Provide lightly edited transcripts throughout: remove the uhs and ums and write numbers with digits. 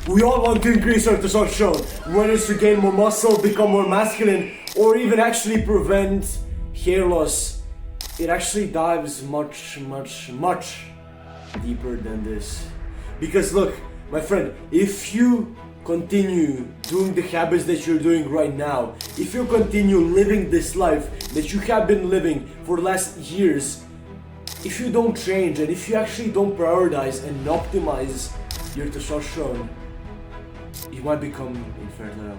We all want to increase our testosterone, whether it's to gain more muscle, become more masculine, or even actually prevent hair loss. It actually dives much deeper than this. Because look, my friend, if you continue doing the habits that you're doing right now, if you continue living this life that you have been living for the last years, if you don't change and if you actually don't prioritize and optimize your testosterone, you might become infertile.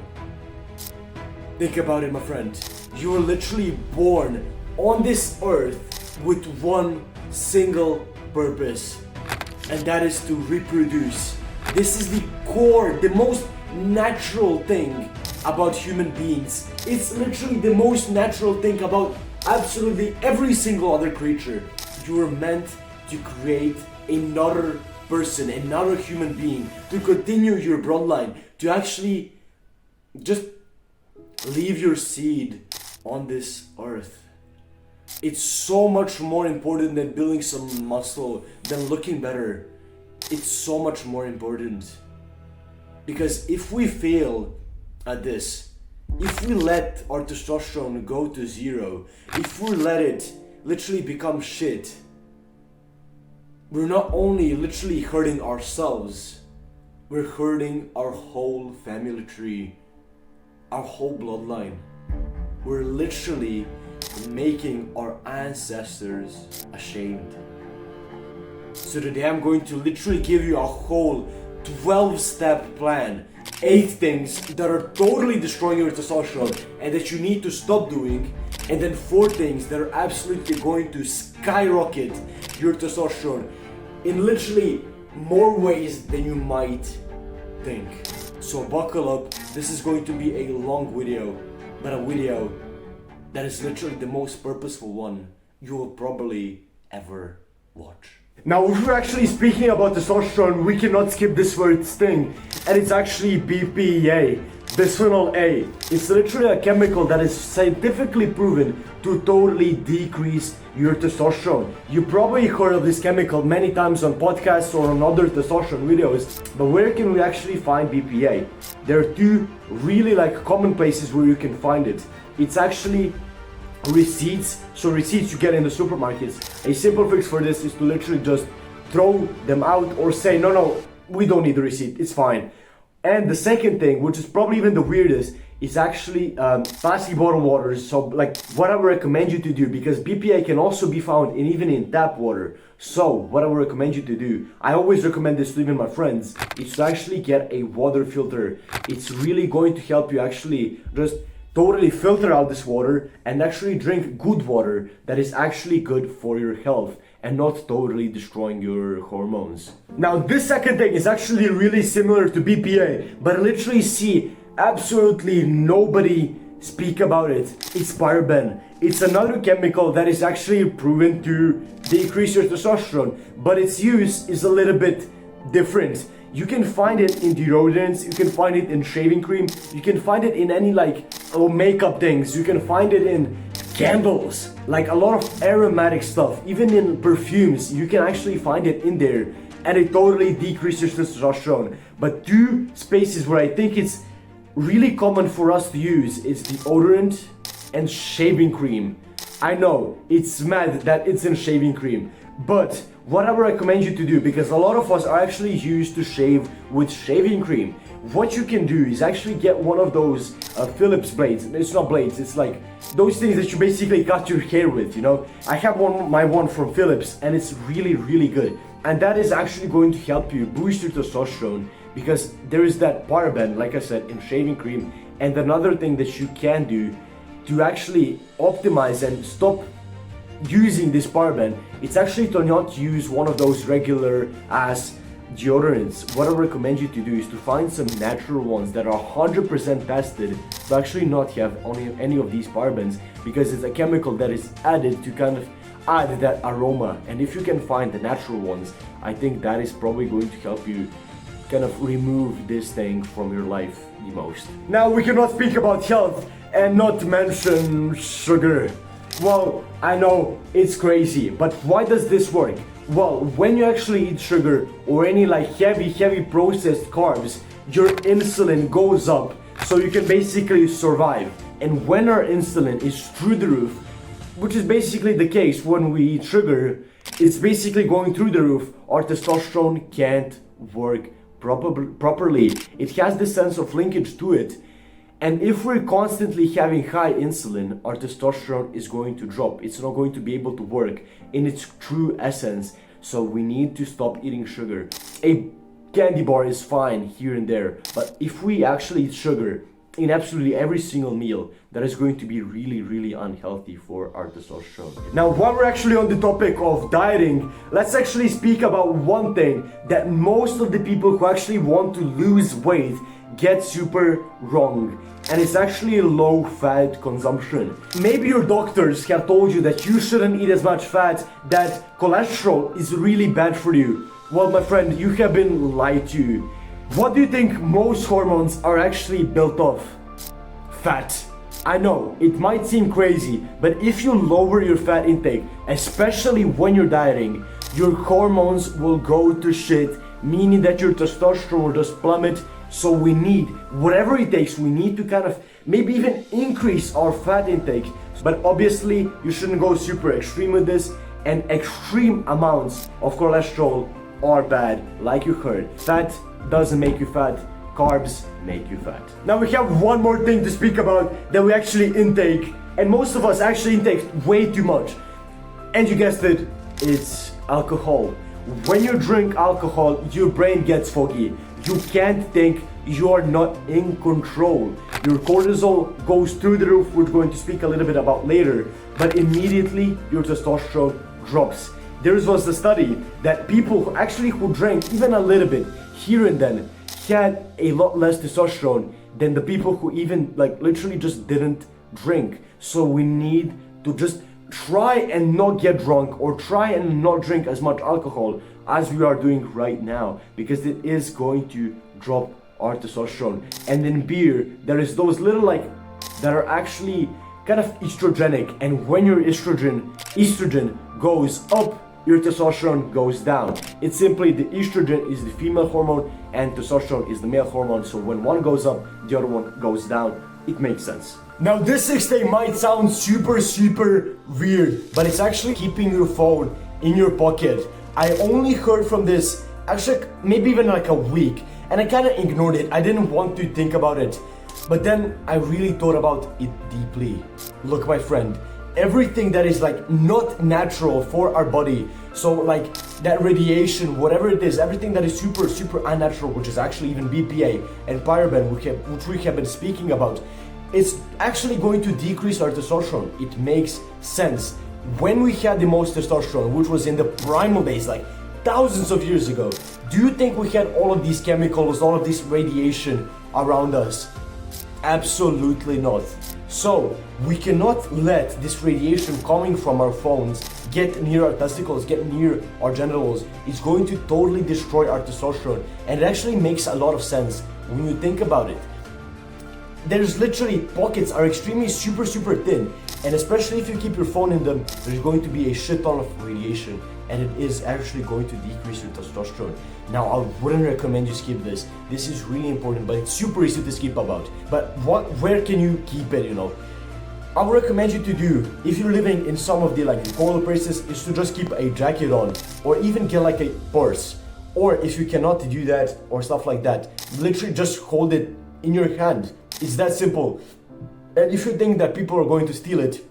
Think about it, my friend. You were literally born on this earth with one single purpose, and that is to reproduce. This is the core, the most natural thing about human beings. It's literally the most natural thing about absolutely every single other creature. You were meant to create another person, another human being, to continue your bloodline, to actually just leave your seed on this earth. It's so much more important than building some muscle, than looking better. It's so much more important. Because if we fail at this, if we let our testosterone go to zero, if we let it literally become shit, we're not only literally hurting ourselves, we're hurting our whole family tree, our whole bloodline. We're literally making our ancestors ashamed. So today I'm going to literally give you a whole 12-step plan, 8 things that are totally destroying your testosterone and that you need to stop doing, and then 4 things that are absolutely going to skyrocket your testosterone in literally more ways than you might think. So buckle up, this is going to be a long video, but a video that is literally the most purposeful one you will probably ever watch. Now, if we're actually speaking about testosterone, we cannot skip this first thing, and it's actually BPA, bisphenol A. It's literally a chemical that is scientifically proven to totally decrease your testosterone. You probably heard of this chemical many times on podcasts or on other testosterone videos, but where can we actually find BPA? There are 2 really common places where you can find it. It's actually receipts, so receipts you get in the supermarkets. A simple fix for this is to literally just throw them out or say, no, we don't need the receipt, it's fine. And the second thing, which is probably even the weirdest, is actually plastic bottled water. So what I would recommend you to do, because BPA can also be found even in tap water. So what I would recommend you to do, I always recommend this to even my friends, is to actually get a water filter. It's really going to help you actually just totally filter out this water and actually drink good water that is actually good for your health and not totally destroying your hormones. Now, this second thing is actually really similar to BPA, but I literally see absolutely nobody speak about it. It's Paraben. It's another chemical that is actually proven to decrease your testosterone, but its use is a little bit different. You can find it in deodorants, you can find it in shaving cream, you can find it in any makeup things, you can find it in candles, a lot of aromatic stuff, even in perfumes, you can actually find it in there, and it totally decreases testosterone. But 2 spaces where I think it's really common for us to use is deodorant and shaving cream. I know, it's mad that it's in shaving cream, but what I would recommend you to do, because a lot of us are actually used to shave with shaving cream, what you can do is actually get one of those Phillips blades. It's not blades, it's those things that you basically cut your hair with, I have my one from Phillips, and it's really good. And that is actually going to help you boost your testosterone, because there is that paraben, like I said, in shaving cream. And another thing that you can do to actually optimize and stop using this paraben, it's actually to not use one of those regular ass deodorants. What I recommend you to do is to find some natural ones that are 100% tested to actually not have any of these parabens, because it's a chemical that is added to kind of add that aroma. And if you can find the natural ones, I think that is probably going to help you kind of remove this thing from your life the most. Now, we cannot speak about health and not mention sugar. Well, I know it's crazy, but why does this work? Well, when you actually eat sugar or any like heavy processed carbs, your insulin goes up so you can basically survive. And when our insulin is through the roof, which is basically the case when we eat sugar, it's basically going through the roof, our testosterone can't work properly. It has this sense of linkage to it. And if we're constantly having high insulin, our testosterone is going to drop. It's not going to be able to work in its true essence. So we need to stop eating sugar. A candy bar is fine here and there, but if we actually eat sugar in absolutely every single meal, that is going to be really unhealthy for our testosterone. Now, while we're actually on the topic of dieting, let's actually speak about one thing that most of the people who actually want to lose weight get super wrong, and it's actually low fat consumption. Maybe your doctors have told you that you shouldn't eat as much fat, that cholesterol is really bad for you. Well, my friend, you have been lied to. What do you think most hormones are actually built of? Fat. I know, it might seem crazy, but if you lower your fat intake, especially when you're dieting, your hormones will go to shit, meaning that your testosterone will just plummet. So we need, whatever it takes, we need to kind of maybe even increase our fat intake. But obviously, you shouldn't go super extreme with this, and extreme amounts of cholesterol are bad, like you heard. Fat doesn't make you fat, carbs make you fat. Now we have one more thing to speak about that we actually intake, and most of us actually intake way too much. And you guessed it, it's alcohol. When you drink alcohol, your brain gets foggy. You can't think, you are not in control. Your cortisol goes through the roof, we're going to speak a little bit about later, but immediately your testosterone drops. There was a study that people who drank even a little bit here and then had a lot less testosterone than the people who even like literally just didn't drink. So we need to just try and not get drunk or try and not drink as much alcohol as we are doing right now, because it is going to drop our testosterone. And in beer, there is those little like that are actually kind of estrogenic, and when your estrogen goes up, your testosterone goes down. It's simply the estrogen is the female hormone and testosterone is the male hormone, so when one goes up, the other one goes down. It makes sense. Now this 6-day might sound super weird, but it's actually keeping your phone in your pocket. I only heard from this actually maybe even like a week, and I kind of ignored it. I didn't want to think about it, but then I really thought about it deeply. Look, my friend, everything that is like not natural for our body, so like that radiation, whatever it is, everything that is super unnatural, which is actually even BPA and Paraben, which we have been speaking about, it's actually going to decrease our testosterone. It makes sense. When we had the most testosterone, which was in the primal days, like thousands of years ago, do you think we had all of these chemicals, all of this radiation around us? Absolutely not. So we cannot let this radiation coming from our phones get near our testicles, get near our genitals. It's going to totally destroy our testosterone, and it actually makes a lot of sense when you think about it. There's literally pockets are extremely super thin, and especially if you keep your phone in them, there's going to be a shit ton of radiation, and it is actually going to decrease your testosterone. Now, I wouldn't recommend you skip this. This is really important, but it's super easy to skip about. But where can you keep it, you know? I would recommend you to do, if you're living in some of the like colder places, is to just keep a jacket on, or even get like a purse. Or if you cannot do that, or stuff like that, literally just hold it in your hand. It's that simple. And if you think that people are going to steal it,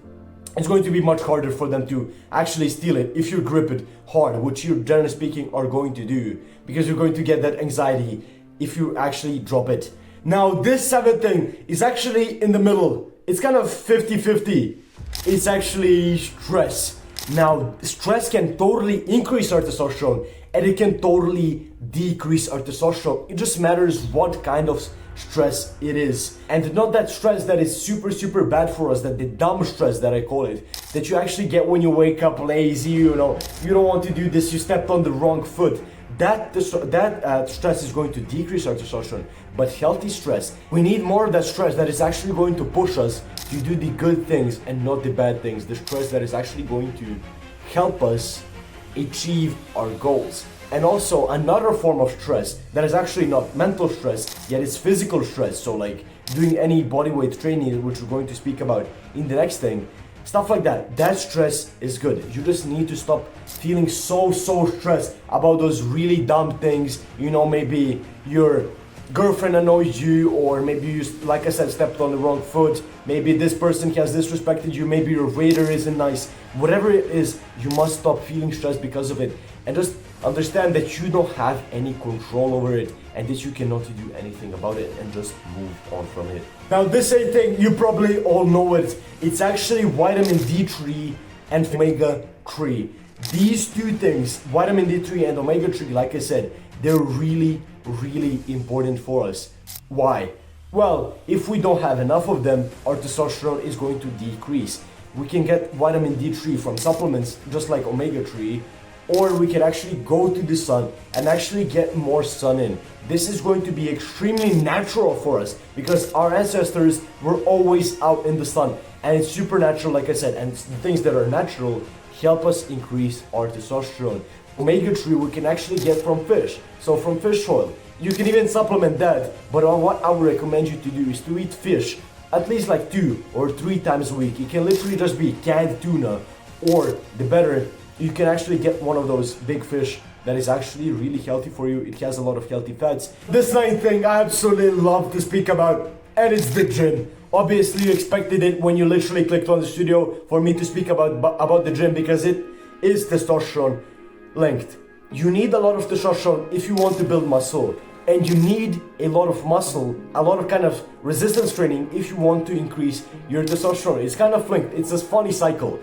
it's going to be much harder for them to actually steal it if you grip it hard, which you, generally speaking, are going to do, because you're going to get that anxiety if you actually drop it. Now, this seventh thing is actually in the middle. It's kind of 50-50. It's actually stress. Now, stress can totally increase our testosterone, and it can totally decrease our testosterone. It just matters what kind of stress it is, and not that stress that is super bad for us, that the dumb stress that I call it, that you actually get when you wake up lazy, you know, you don't want to do this, you stepped on the wrong foot. That stress is going to decrease our testosterone. But healthy stress, we need more of that stress that is actually going to push us to do the good things and not the bad things. The stress that is actually going to help us achieve our goals. And also another form of stress that is actually not mental stress, yet it's physical stress. So like doing any bodyweight training, which we're going to speak about in the next thing, stuff like that. That stress is good. You just need to stop feeling so stressed about those really dumb things. You know, maybe your girlfriend annoys you, or maybe you, like I said, stepped on the wrong foot. Maybe this person has disrespected you. Maybe your waiter isn't nice. Whatever it is, you must stop feeling stressed because of it. And just understand that you don't have any control over it and that you cannot do anything about it, and just move on from it. Now this same thing, you probably all know it. It's actually vitamin D3 and omega-3. These two things, vitamin D3 and omega-3, like I said, they're really important for us. Why? Well, if we don't have enough of them, our testosterone is going to decrease. We can get vitamin D3 from supplements, just like omega-3, or we can actually go to the sun and actually get more sun in. This is going to be extremely natural for us because our ancestors were always out in the sun, and it's supernatural, like I said, and the things that are natural help us increase our testosterone. Omega-3 we can actually get from fish, so from fish oil. You can even supplement that, but what I would recommend you to do is to eat fish at least like 2 or 3 times a week. It can literally just be canned tuna, or the better, you can actually get one of those big fish that is actually really healthy for you. It has a lot of healthy fats. This ninth thing I absolutely love to speak about, and it's the gym. Obviously you expected it when you literally clicked on the studio for me to speak about the gym, because it is testosterone linked. You need a lot of testosterone if you want to build muscle, and you need a lot of muscle, a lot of kind of resistance training if you want to increase your testosterone. It's kind of linked. It's a funny cycle.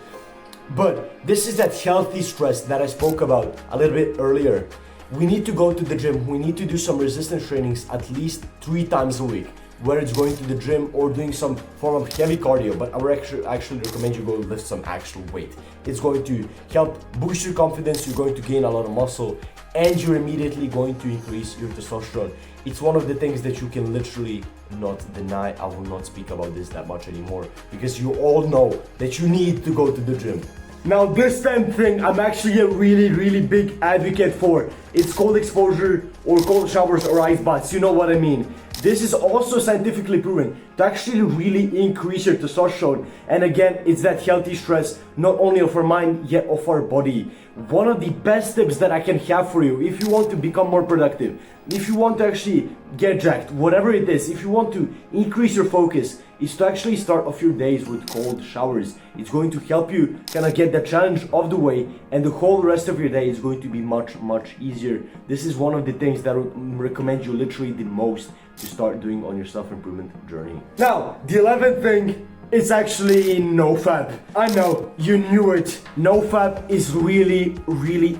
But this is that healthy stress that I spoke about a little bit earlier. We need to go to the gym. We need to do some resistance trainings at least 3 times a week, whether it's going to the gym or doing some form of heavy cardio. But I would actually recommend you go lift some actual weight. It's going to help boost your confidence. You're going to gain a lot of muscle, and you're immediately going to increase your testosterone. It's one of the things that you can literally not deny. I will not speak about this that much anymore, because you all know that you need to go to the gym. Now this 10th thing I'm actually a really big advocate for. It's cold exposure or cold showers or ice baths, you know what I mean. This is also scientifically proven to actually really increase your testosterone. And again, it's that healthy stress, not only of our mind, yet of our body. One of the best tips that I can have for you, if you want to become more productive, if you want to actually get jacked, whatever it is, if you want to increase your focus, is to actually start off your days with cold showers. It's going to help you kind of get the challenge of the way, and the whole rest of your day is going to be much easier. This is one of the things that I would recommend you literally the most to start doing on your self-improvement journey. Now, the 11th thing is actually Nofap. I know, you knew it. Nofap is really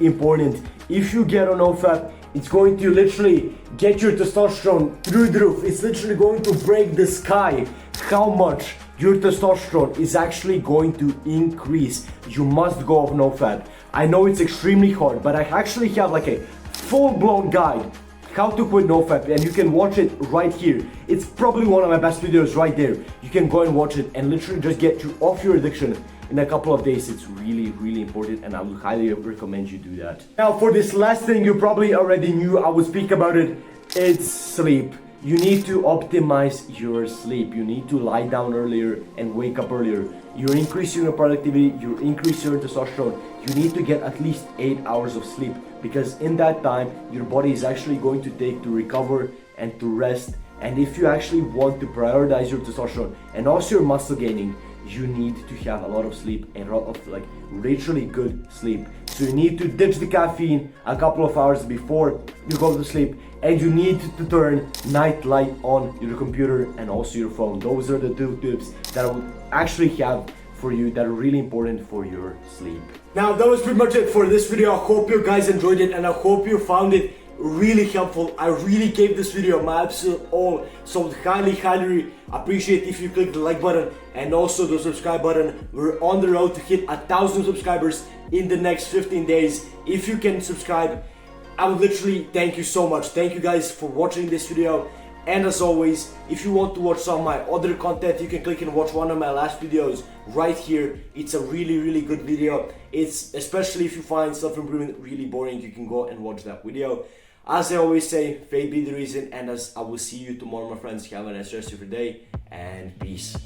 important. If you get on Nofap, it's going to literally get your testosterone through the roof. It's literally going to break the sky how much your testosterone is actually going to increase. You must go off Nofap. I know it's extremely hard, but I actually have like a full-blown guide how to quit Nofap, and you can watch it right here. It's probably one of my best videos right there. You can go and watch it and literally just get you off your addiction in a couple of days. It's really important, and I would highly recommend you do that. Now for this last thing, you probably already knew I would speak about it. It's sleep. You need to optimize your sleep. You need to lie down earlier and wake up earlier. You're increasing your productivity, you're increasing your testosterone. You need to get at least 8 hours of sleep, because in that time, your body is actually going to take to recover and to rest. And if you actually want to prioritize your testosterone and also your muscle gaining, you need to have a lot of sleep, and a lot of like literally good sleep. So you need to ditch the caffeine a couple of hours before you go to sleep, and you need to turn night light on your computer and also your phone. Those are the 2 tips that I would actually have for you that are really important for your sleep. Now that was pretty much it for this video. I hope you guys enjoyed it, and I hope you found it really helpful. I really gave this video my absolute all, so highly appreciate if you click the like button and also the subscribe button. We're on the road to hit 1,000 subscribers in the next 15 days. If you can subscribe, I would literally thank you so much. Thank you guys for watching this video. And as always, if you want to watch some of my other content, you can click and watch one of my last videos right here. It's a really good video. It's especially if you find self-improvement really boring, you can go and watch that video. As I always say, faith be the reason, and as I will see you tomorrow, my friends. Have a nice rest of your day, and peace.